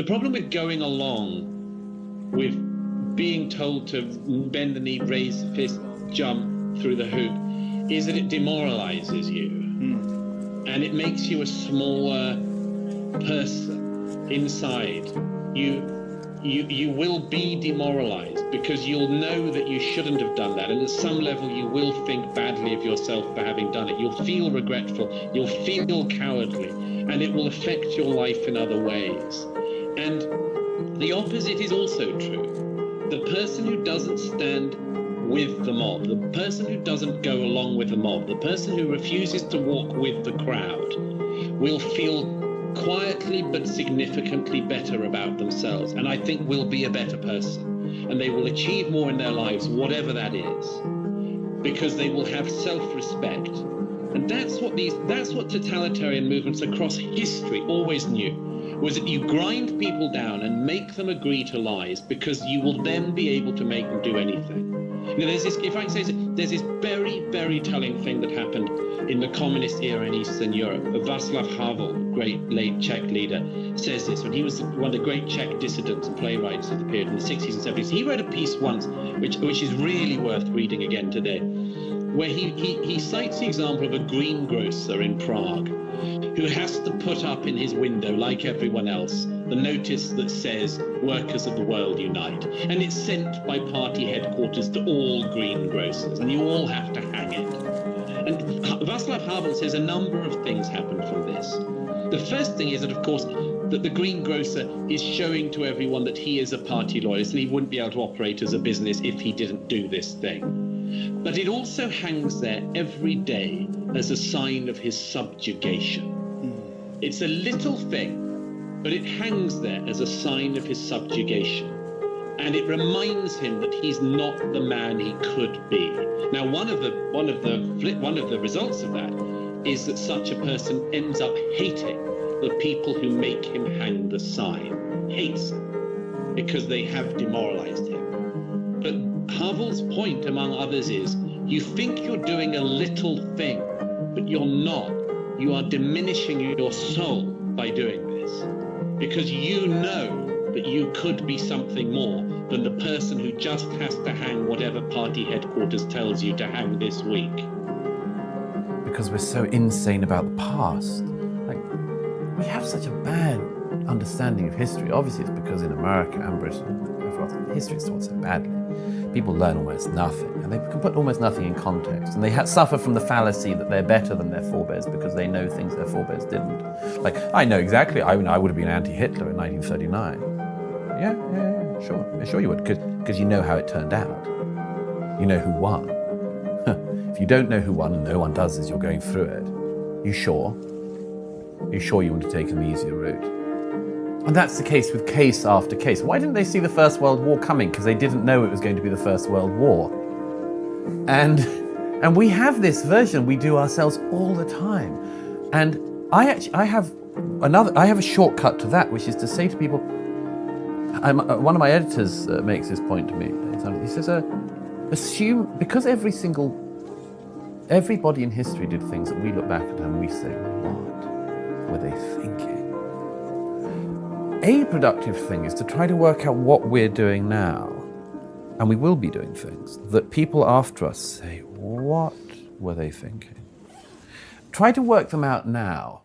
The problem with going along with being told to bend the knee, raise the fist, jump through the hoop, is that it demoralizes you. And it makes you a smaller person inside. You will be demoralized because you'll know that you shouldn't have done that, and at some level you will think badly of yourself for having done it. You'll feel regretful, you'll feel cowardly, and it will affect your life in other ways. And the opposite is also true. The person who doesn't stand with the mob, the person who doesn't go along with the mob, the person who refuses to walk with the crowd will feel quietly but significantly better about themselves, and I think will be a better person, and they will achieve more in their lives, whatever that is, because they will have self-respect. And that's what totalitarian movements across history always knew, was that you grind people down and make them agree to lies, because you will then be able to make them do anything. You know, there's this, if I can say so, there's this very, very telling thing that happened in the communist era in Eastern Europe. Václav Havel, great late Czech leader, says this when he was one of the great Czech dissidents and playwrights of the period in the 60s and 70s. He wrote a piece once, which is really worth reading again today, where he cites the example of a greengrocer in Prague who has to put up in his window, like everyone else, the notice that says, "Workers of the world unite." And it's sent by party headquarters to all greengrocers, and you all have to hang it. And Václav Havel says a number of things happened from this. The first thing is that, of course, that the greengrocer is showing to everyone that he is a party loyalist, and he wouldn't be able to operate as a business if he didn't do this thing. But it also hangs there every day as a sign of his subjugation. It's a little thing, but it hangs there as a sign of his subjugation. And it reminds him that he's not the man he could be. Now, one of the results of that is that such a person ends up hating the people who make him hang the sign, hates them, because they have demoralized him. But Havel's point, among others, is you think you're doing a little thing, but you're not. You are diminishing your soul by doing this, because you know that you could be something more than the person who just has to hang whatever party headquarters tells you to hang this week. Because we're so insane about the past. Like, we have such a bad understanding of history. Obviously it's because in America and Britain, history is taught so badly. People learn almost nothing, and they can put almost nothing in context, and they suffer from the fallacy that they're better than their forebears because they know things their forebears didn't. Like, I know exactly, I would have been anti-Hitler in 1939. Yeah, sure you would, because you know how it turned out. You know who won. If you don't know who won, and no one does as you're going through it, you sure you want to take an easier route? And that's the case with case after case. Why didn't they see the First World War coming? Because they didn't know it was going to be the First World War. And we have this version we do ourselves all the time. And I have a shortcut to that, which is to say to people, one of my editors makes this point to me. He says, assume, because everybody in history did things that we look back at and we say, what were they thinking? A productive thing is to try to work out what we're doing now, and we will be doing things that people after us say, what were they thinking? Try to work them out now,